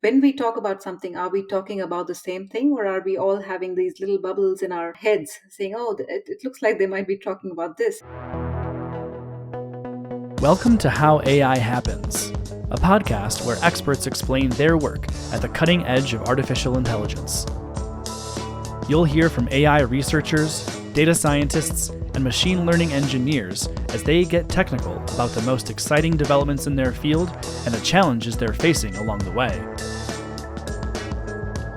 when we talk about something, are we talking about the same thing, or are we all having these little bubbles in our heads saying, oh, it looks like they might be talking about this? Welcome to How AI Happens, a podcast where experts explain their work at the cutting edge of artificial intelligence. You'll hear from AI researchers, data scientists, and machine learning engineers as they get technical about the most exciting developments in their field and the challenges they're facing along the way.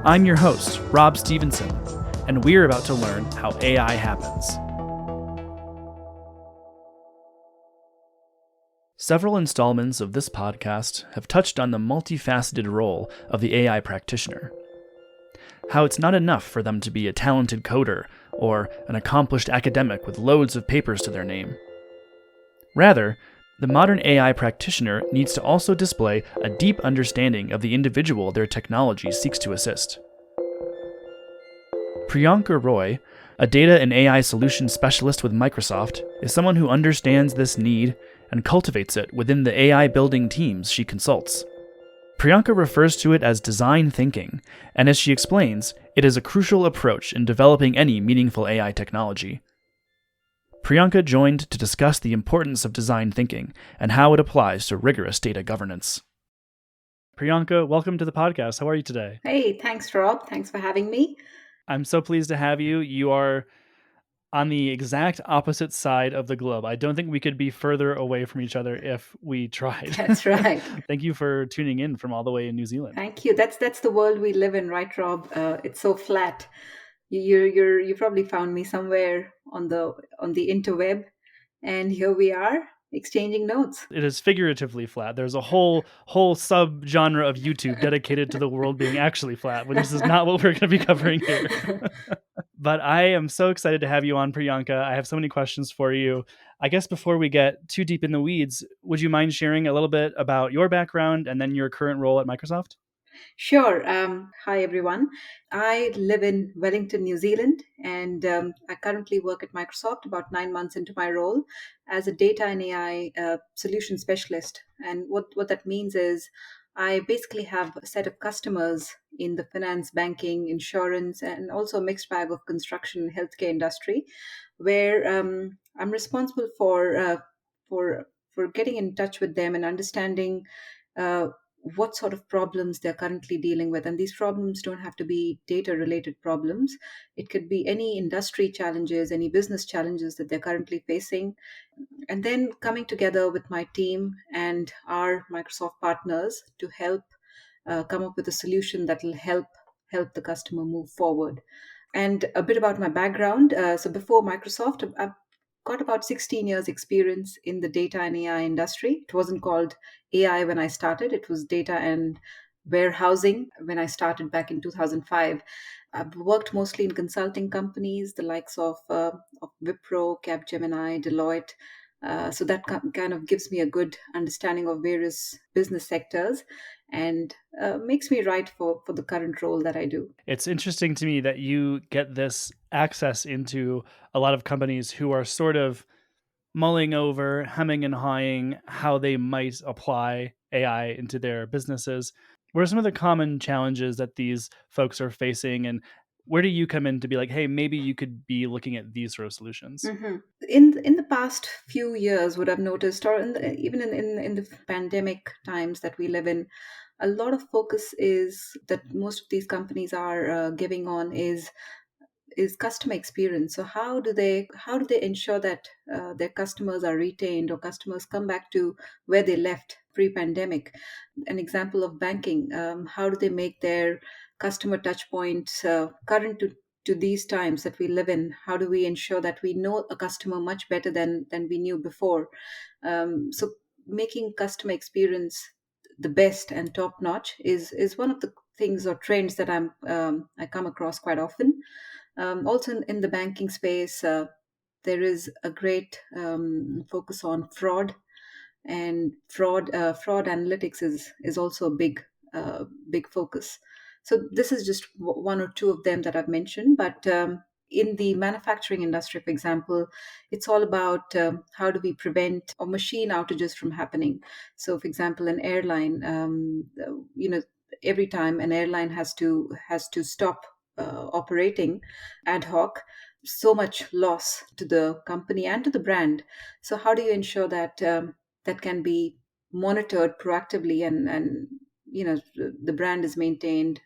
I'm your host, Rob Stevenson, and we're about to learn how AI happens. Several installments of this podcast have touched on the multifaceted role of the AI practitioner. How it's not enough for them to be a talented coder or an accomplished academic with loads of papers to their name. Rather, the modern AI practitioner needs to also display a deep understanding of the individual their technology seeks to assist. Priyanka Roy, a data and AI solutions specialist with Microsoft, is someone who understands this need and cultivates it within the AI building teams she consults. Priyanka refers to it as design thinking, and as she explains, it is a crucial approach in developing any meaningful AI technology. Priyanka joined to discuss the importance of design thinking and how it applies to rigorous data governance. Priyanka, welcome to the podcast. How are you today? Hey, thanks, Rob. Thanks for having me. I'm so pleased to have you. You are on the exact opposite side of the globe. I don't think we could be further away from each other if we tried. That's right. Thank you for tuning in from all the way in New Zealand. Thank you. That's the world we live in, right, Rob? It's so flat. You probably found me somewhere on the interweb, and here we are exchanging notes. It is figuratively flat. There's a whole sub-genre of YouTube dedicated to the world being actually flat, but this is not what we're going to be covering here. But I am so excited to have you on, Priyanka. I have so many questions for you. I guess before we get too deep in the weeds, would you mind sharing a little bit about your background and then your current role at Microsoft? Sure. Hi, everyone. I live in Wellington, New Zealand, and I currently work at Microsoft about 9 months into my role as a data and AI solution specialist. And what that means is I basically have a set of customers in the finance, banking, insurance, and also a mixed bag of construction and healthcare industry, where I'm responsible for getting in touch with them and understanding uh, what sort of problems they're currently dealing with. And these problems don't have to be data related problems. It could be any industry challenges, any business challenges that they're currently facing. And then coming together with my team and our Microsoft partners to help come up with a solution that will help the customer move forward. And a bit about my background. So before Microsoft, I've got about 16 years experience in the data and AI industry. It wasn't called AI when I started. It was data and warehousing when I started back in 2005. I've worked mostly in consulting companies, the likes of Wipro, Capgemini, Deloitte. So that kind of gives me a good understanding of various business sectors and makes me right for the current role that I do. It's interesting to me that you get this access into a lot of companies who are sort of mulling over, hemming and hawing how they might apply AI into their businesses. What are some of the common challenges that these folks are facing, and where do you come in to be like, hey, maybe you could be looking at these sort of solutions? In the past few years, what I've noticed, or even in the pandemic times that we live in, a lot of focus is that most of these companies are giving on is customer experience. So how do they ensure that their customers are retained or customers come back to where they left pre-pandemic? An example of banking, how do they make their customer touch points current to these times that we live in? How do we ensure that we know a customer much better than we knew before? So making customer experience the best and top notch is one of the things or trends that I come across quite often. Also in the banking space, there is a great focus on fraud, and fraud analytics is also a big focus. So this is just one or two of them that I've mentioned, but in the manufacturing industry, for example, it's all about how do we prevent or machine outages from happening. So, for example, an airline, every time an airline has to stop operating ad hoc, so much loss to the company and to the brand. So how do you ensure that that can be monitored proactively, and the brand is maintained,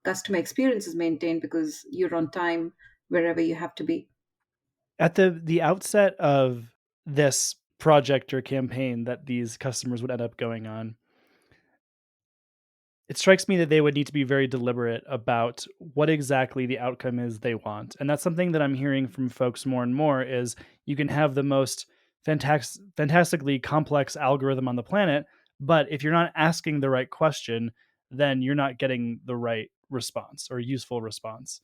customer experience is maintained because you're on time wherever you have to be. At the outset of this project or campaign that these customers would end up going on, it strikes me that they would need to be very deliberate about what exactly the outcome is they want. And that's something that I'm hearing from folks more and more is you can have the most fantastically complex algorithm on the planet, but if you're not asking the right question, then you're not getting the right response or useful response.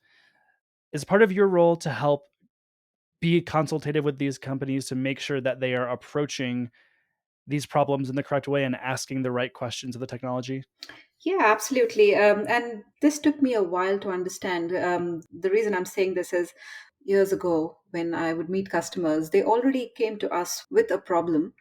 Is part of your role to help be consultative with these companies to make sure that they are approaching these problems in the correct way and asking the right questions of the technology? Yeah, absolutely. And this took me a while to understand. The reason I'm saying this is years ago, when I would meet customers, they already came to us with a problem.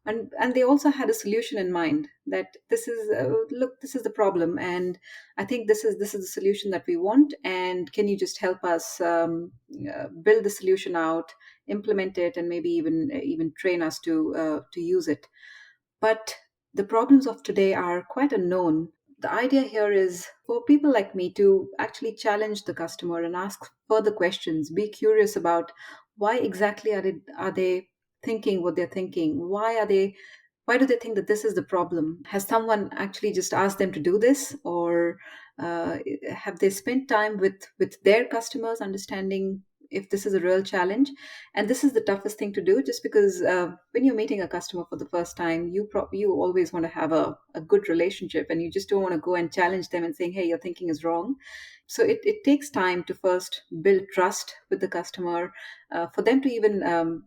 And they also had a solution in mind, that this is look, this is the problem, and I think this is the solution that we want, and can you just help us build the solution out, implement it, and maybe even train us to use it. But the problems of today are quite unknown. The idea here is for people like me to actually challenge the customer and ask further questions, be curious about why exactly are they thinking what they're thinking. Why do they think that this is the problem? Has someone actually just asked them to do this, or have they spent time with their customers, understanding if this is a real challenge? And this is the toughest thing to do, just because when you're meeting a customer for the first time, you always want to have a good relationship, and you just don't want to go and challenge them and saying, hey, your thinking is wrong. So it takes time to first build trust with the customer, for them to even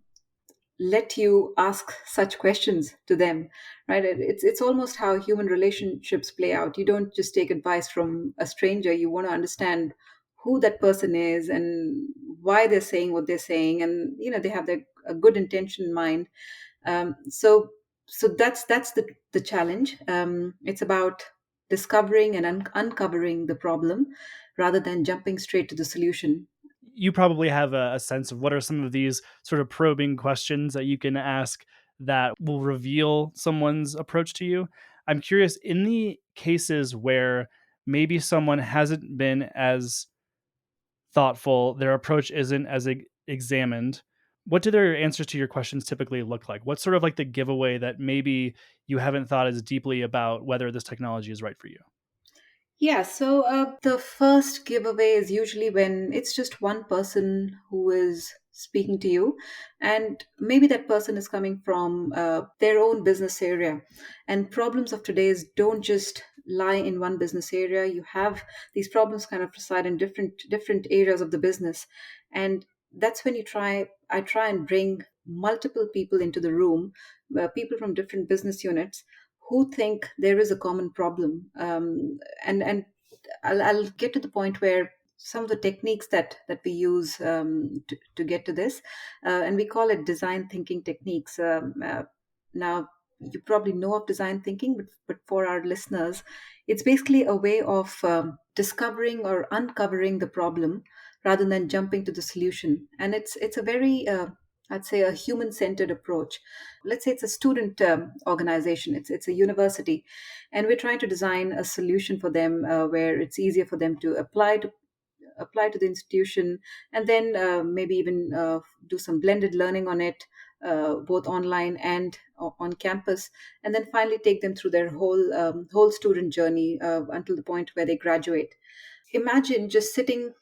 let you ask such questions to them, right? It's almost how human relationships play out. You don't just take advice from a stranger. You want to understand who that person is and why they're saying what they're saying, and they have a good intention in mind. So that's the challenge. It's about discovering and uncovering the problem rather than jumping straight to the solution. You probably have a sense of what are some of these sort of probing questions that you can ask that will reveal someone's approach to you. I'm curious in the cases where maybe someone hasn't been as thoughtful, their approach isn't as examined. What do their answers to your questions typically look like? What's sort of like the giveaway that maybe you haven't thought as deeply about whether this technology is right for you? Yeah, so the first giveaway is usually when it's just one person who is speaking to you, and maybe that person is coming from their own business area. And problems of today's don't just lie in one business area. You have these problems kind of reside in different areas of the business, and that's when I try and bring multiple people into the room, people from different business units who think there is a common problem. And I'll get to the point where some of the techniques that we use to get to this, and we call it design thinking techniques. Now, you probably know of design thinking, but for our listeners, it's basically a way of discovering or uncovering the problem rather than jumping to the solution. And it's a very I'd say a human centered approach. Let's say it's a student organization, it's a university, and we're trying to design a solution for them where it's easier for them to apply to the institution, and then maybe even do some blended learning on it, both online and on campus, and then finally take them through their whole student journey until the point where they graduate. Imagine just sitting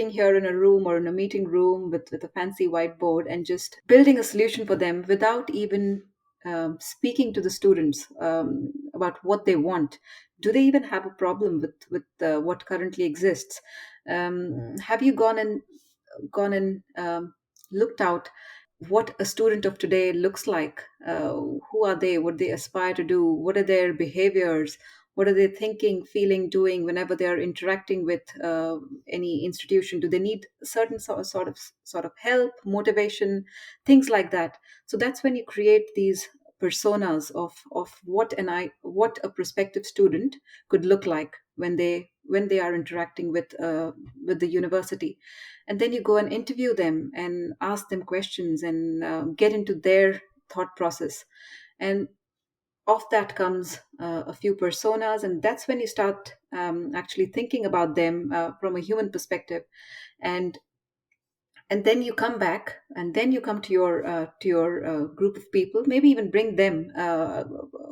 here in a room or in a meeting room with a fancy whiteboard and just building a solution for them without even speaking to the students about what they want. Do they even have a problem with what currently exists? Have you gone and looked out what a student of today looks like? Who are they? What they aspire to do? What are their behaviors? What are they thinking, feeling, doing whenever they are interacting with any institution? Do they need certain sort of help, motivation, things like that? So that's when you create these personas of what a prospective student could look like. when they are interacting with the university, and then you go and interview them and ask them questions and get into their thought process, and off that comes a few personas, and that's when you start actually thinking about them from a human perspective, and then you come back, and then you come to your group of people, maybe even bring them a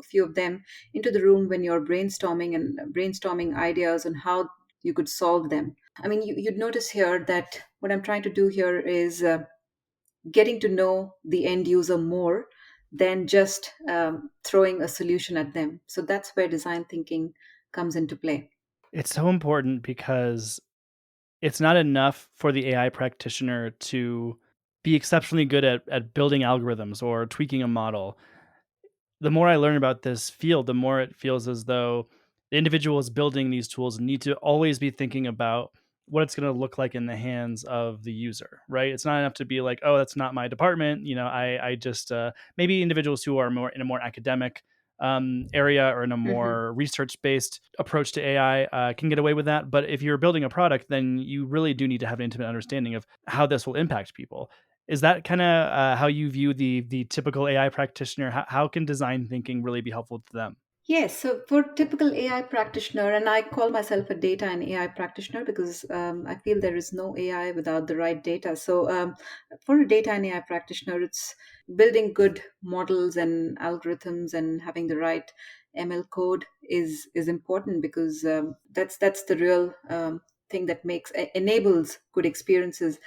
few of them into the room when you're brainstorming and brainstorming ideas on how you could solve them. I mean, you'd notice here that what I'm trying to do here is getting to know the end user more than just throwing a solution at them. So that's where design thinking comes into play. It's so important because it's not enough for the AI practitioner to be exceptionally good at building algorithms or tweaking a model. The more I learn about this field, the more it feels as though the individuals building these tools need to always be thinking about what it's going to look like in the hands of the user, right? It's not enough to be like, oh, that's not my department. I just, maybe individuals who are more in a more academic area or in a Hmm. more research based approach to AI can get away with that. But if you're building a product, then you really do need to have an intimate understanding of how this will impact people. Is that kind of how you view the typical AI practitioner? How can design thinking really be helpful to them? Yes, so for typical AI practitioner, and I call myself a data and AI practitioner because I feel there is no AI without the right data. So for a data and AI practitioner, it's building good models and algorithms and having the right ML code is important because that's the real thing that enables good experiences.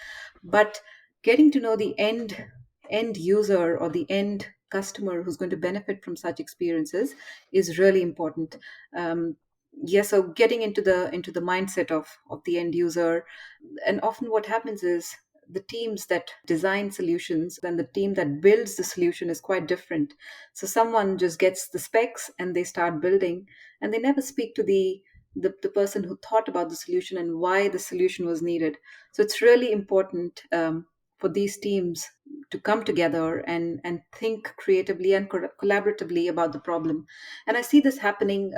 But getting to know the end user or the end customer who's going to benefit from such experiences is really important. um, yes, so getting into the mindset of the end user, and often what happens is the teams that design solutions and the team that builds the solution is quite different. So someone just gets the specs and they start building, and they never speak to the person who thought about the solution and why the solution was needed. So it's really important for these teams to come together and think creatively and collaboratively about the problem. And I see this happening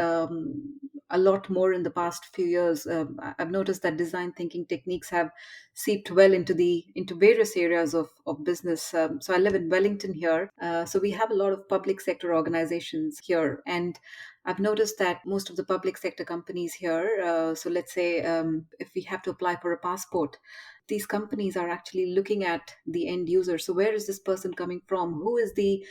a lot more in the past few years. I've noticed that design thinking techniques have seeped well into various areas of business. So I live in Wellington here, so we have a lot of public sector organizations here, and I've noticed that most of the public sector companies here, so let's say if we have to apply for a passport, these companies are actually looking at the end user. So where is this person coming from? Who is the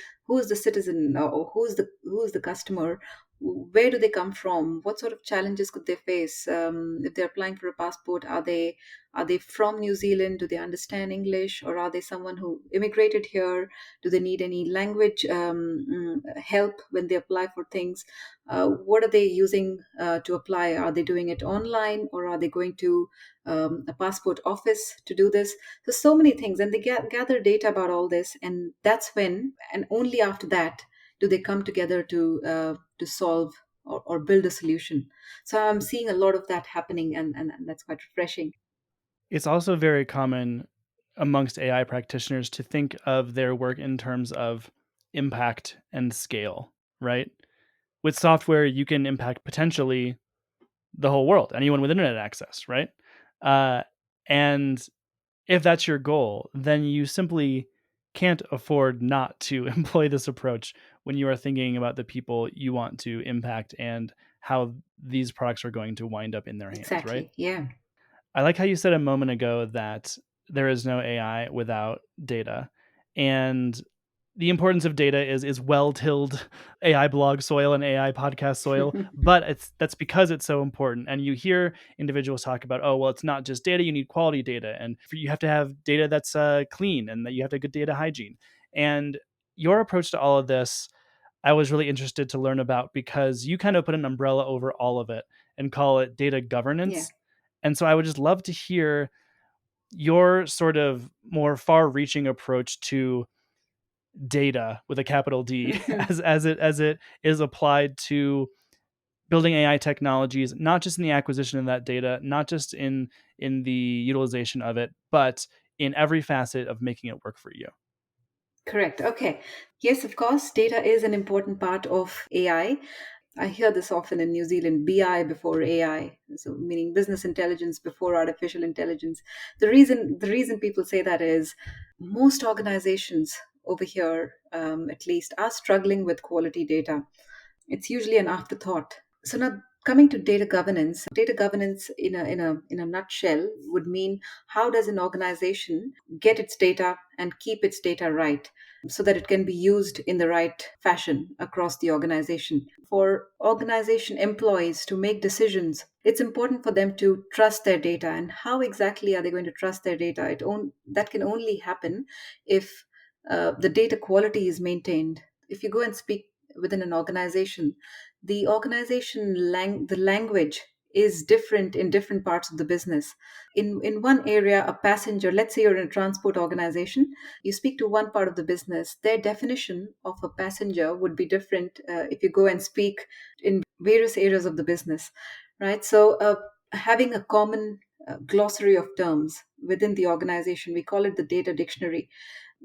citizen, or who is the customer? Where do they come from? What sort of challenges could they face if they're applying for a passport? Are they from New Zealand? Do they understand English, or are they someone who immigrated here? Do they need any language help when they apply for things? What are they using to apply? Are they doing it online, or are they going to a passport office to do this? So many things, and they gather data about all this, and that's when, and only after that, do they come together to solve or build a solution. So I'm seeing a lot of that happening, and that's quite refreshing. It's also very common amongst AI practitioners to think of their work in terms of impact and scale, right? With software, you can impact potentially the whole world, anyone with internet access, right? Uh, and if that's your goal, then you simply can't afford not to employ this approach when you are thinking about the people you want to impact and how these products are going to wind up in their hands, right? Exactly. Yeah. I like how you said a moment ago that there is no AI without data. And the importance of data is well tilled AI blog soil and AI podcast soil, but that's because it's so important. And you hear individuals talk about, oh, well, it's not just data; you need quality data, and you have to have data that's clean, and that you have to have good data hygiene. And your approach to all of this, I was really interested to learn about because you kind of put an umbrella over all of it and call it data Yeah. governance. And so I would just love to hear your sort of more far-reaching approach to data with a capital D as it is applied to building AI technologies, not just in the acquisition of that data, not just in the utilization of it, but in every facet of making it work for you. Correct. Okay. Yes, of course, data is an important part of AI. I hear this often in New Zealand: BI before AI, so meaning business intelligence before artificial intelligence. The reason people say that is most organizations over here, at least, are struggling with quality data. It's usually an afterthought. So now, coming to data governance in a nutshell would mean, how does an organization get its data and keep its data right, so that it can be used in the right fashion across the organization. For organization employees to make decisions, it's important for them to trust their data. And how exactly are they going to trust their data? That can only happen if the data quality is maintained. If you go and speak within an organization, the language is different in different parts of the business. In one area, a passenger, let's say you're in a transport organization, you speak to one part of the business, their definition of a passenger would be different if you go and speak in various areas of the business, right? So having a common glossary of terms within the organization, we call it the data dictionary.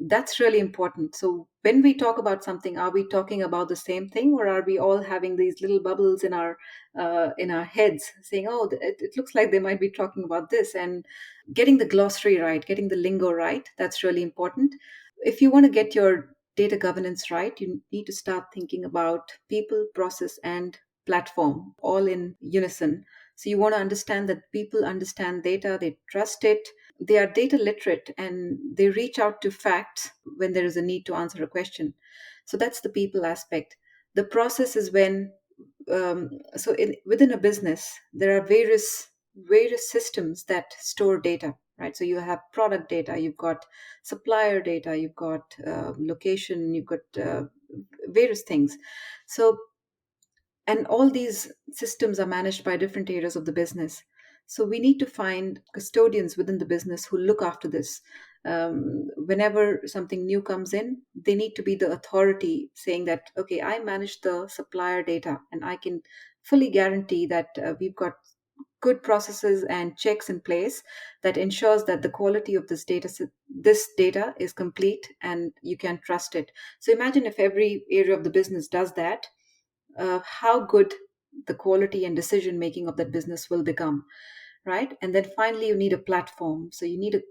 That's really important. So when we talk about something, are we talking about the same thing, or are we all having these little bubbles in our heads saying, oh, it looks like they might be talking about this? And getting the glossary right, getting the lingo right, that's really important. If you want to get your data governance right, you need to start thinking about people, process, and platform all in unison. So you want to understand that people understand data, they trust it, they are data literate, and they reach out to facts when there is a need to answer a question. So that's the people aspect. The process is when, within a business, there are various systems that store data, right? So you have product data, you've got supplier data, you've got location, you've got various things. So, and all these systems are managed by different areas of the business. So we need to find custodians within the business who look after this. Whenever something new comes in, they need to be the authority saying that, okay, I manage the supplier data and I can fully guarantee that we've got good processes and checks in place that ensures that the quality of this data is complete and you can trust it. So imagine if every area of the business does that, how good the quality and decision making of that business will become, right? And then finally, you need a platform. So you need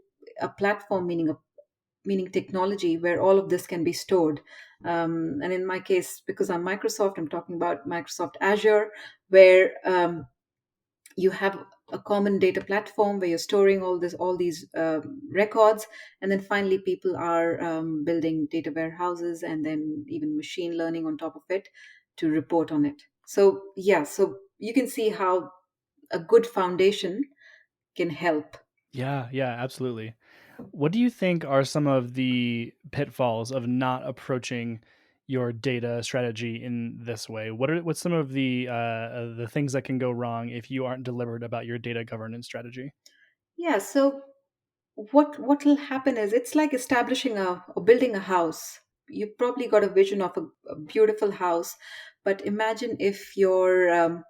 a platform, meaning technology where all of this can be stored. And in my case, because I'm Microsoft, I'm talking about Microsoft Azure, where you have a common data platform where you're storing all these records. And then finally, people are building data warehouses and then even machine learning on top of it to report on it. So yeah, so you can see how a good foundation can help. Yeah, yeah, absolutely. What do you think are some of the pitfalls of not approaching your data strategy in this way? What's some of the things that can go wrong if you aren't deliberate about your data governance strategy? Yeah, so what will happen is, it's like establishing a or building a house. You've probably got a vision of a beautiful house, but imagine if your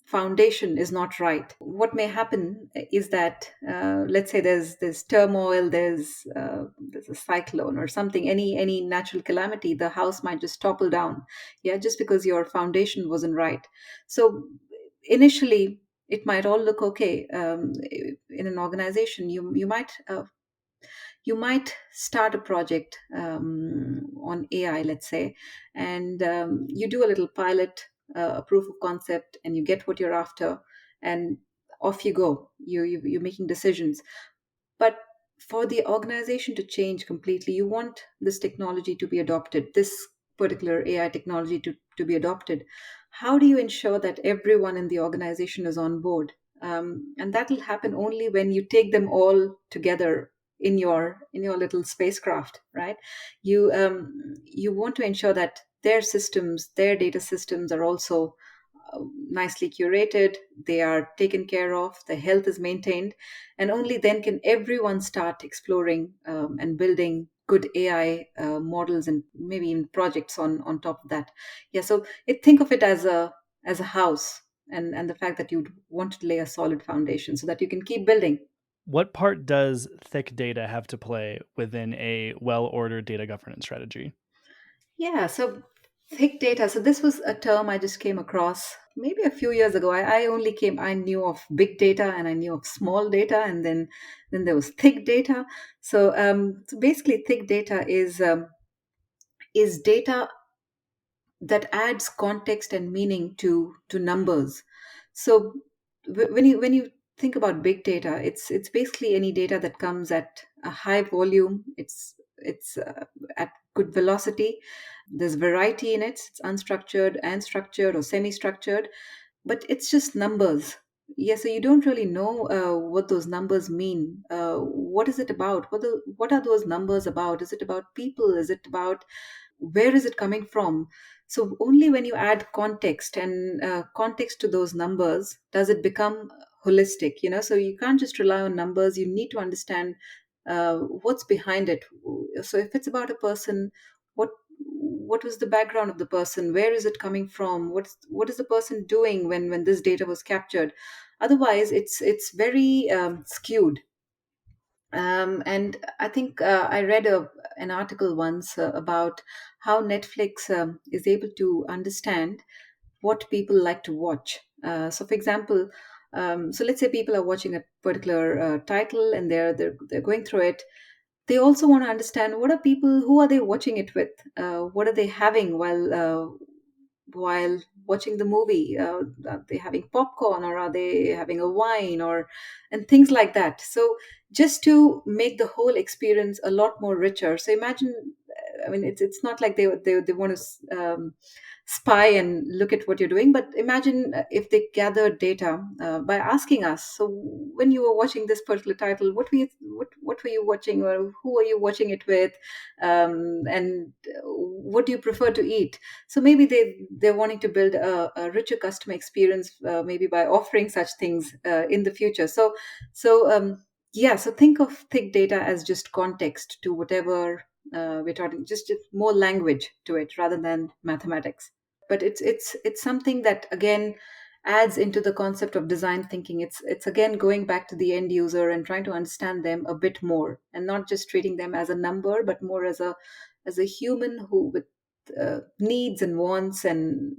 foundation is not right. What may happen is that, let's say there's turmoil, there's a cyclone or something, any natural calamity, the house might just topple down, yeah, just because your foundation wasn't right. So initially it might all look okay. In an organization, you might start a project on AI, let's say, and you do a little pilot, a proof of concept, and you get what you're after, and off you go. You're making decisions. But for the organization to change completely, you want this technology to be adopted, this particular AI technology to be adopted. How do you ensure that everyone in the organization is on board? And that will happen only when you take them all together in your little spacecraft, right? You want to ensure that their data systems are also nicely curated, they are taken care of, the health is maintained, and only then can everyone start exploring and building good AI models and maybe even projects on top of that. Yeah, so think of it as a house, and the fact that you'd want to lay a solid foundation so that you can keep building. What part does thick data have to play within a well-ordered data governance strategy? Yeah, so Thick data. So this was a term I just came across maybe a few years ago. I knew of big data and I knew of small data, and then there was thick data. So basically, thick data is data that adds context and meaning to numbers. So when you think about big data, it's basically any data that comes at a high volume. It's at good velocity. There's variety in it. It's unstructured and structured or semi-structured, but it's just numbers. Yeah, so you don't really know what those numbers mean. What is it about? What are those numbers about? Is it about people? Is it about where is it coming from? So only when you add context and context to those numbers does it become holistic. So you can't just rely on numbers. You need to understand what's behind it. So if it's about a person, what what was the background of the person? Where is it coming from? What is the person doing when this data was captured? Otherwise, it's very skewed. And I think I read an article once about how Netflix is able to understand what people like to watch. So, for example, so let's say people are watching a particular title and they're going through it. They also want to understand who are they watching it with? What are they having while watching the movie? Are they having popcorn, or are they having a wine, or and things like that? So just to make the whole experience a lot more richer. So imagine, I mean, it's not like they want to spy and look at what you're doing, but imagine if they gathered data by asking us. So when you were watching this particular title, what were you watching, or who are you watching it with, and what do you prefer to eat? So maybe they're wanting to build a richer customer experience, maybe by offering such things in the future. So yeah, so think of thick data as just context to whatever we're talking, just more language to it rather than mathematics. But it's something that again adds into the concept of design thinking. It's again going back to the end user and trying to understand them a bit more, and not just treating them as a number, but more as a human who with needs and wants, and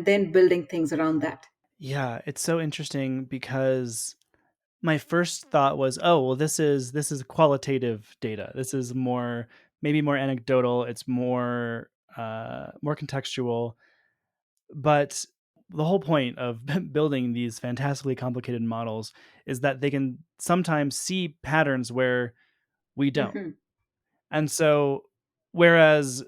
then building things around that. Yeah, it's so interesting because my first thought was, oh, well, this is qualitative data. This is maybe more anecdotal. It's more contextual. But the whole point of building these fantastically complicated models is that they can sometimes see patterns where we don't. Hmm. And so, whereas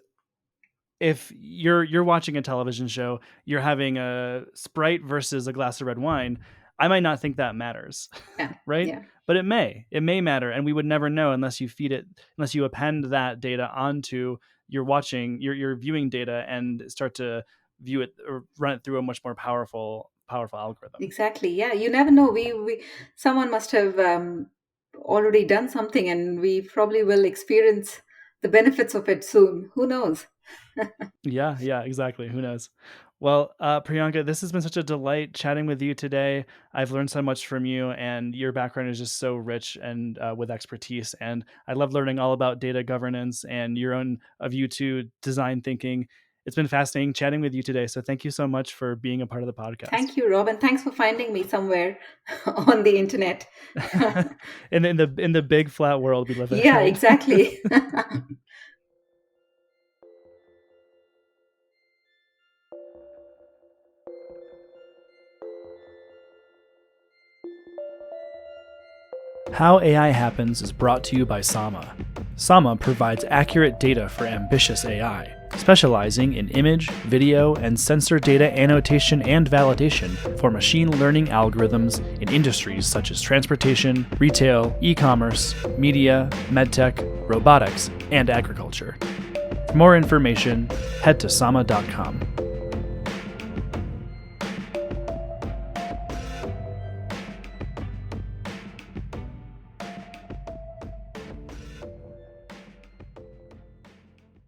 if you're watching a television show, you're having a Sprite versus a glass of red wine, I might not think that matters, Yeah, right? yeah. But it may matter, and we would never know unless you append that data onto your viewing data and start to view it or run it through a much more powerful algorithm. Exactly. Yeah, you never know. We someone must have already done something, and we probably will experience the benefits of it soon. Who knows? Yeah, yeah, exactly. Who knows? Well, Priyanka, this has been such a delight chatting with you today. I've learned so much from you, and your background is just so rich and with expertise. And I love learning all about data governance and your own view to design thinking. It's been fascinating chatting with you today. So thank you so much for being a part of the podcast. Thank you, Rob, and thanks for finding me somewhere on the internet. In the big flat world we live in, Yeah, right? exactly. How AI Happens is brought to you by Sama. Sama provides accurate data for ambitious AI, specializing in image, video, and sensor data annotation and validation for machine learning algorithms in industries such as transportation, retail, e-commerce, media, medtech, robotics, and agriculture. For more information, head to sama.com.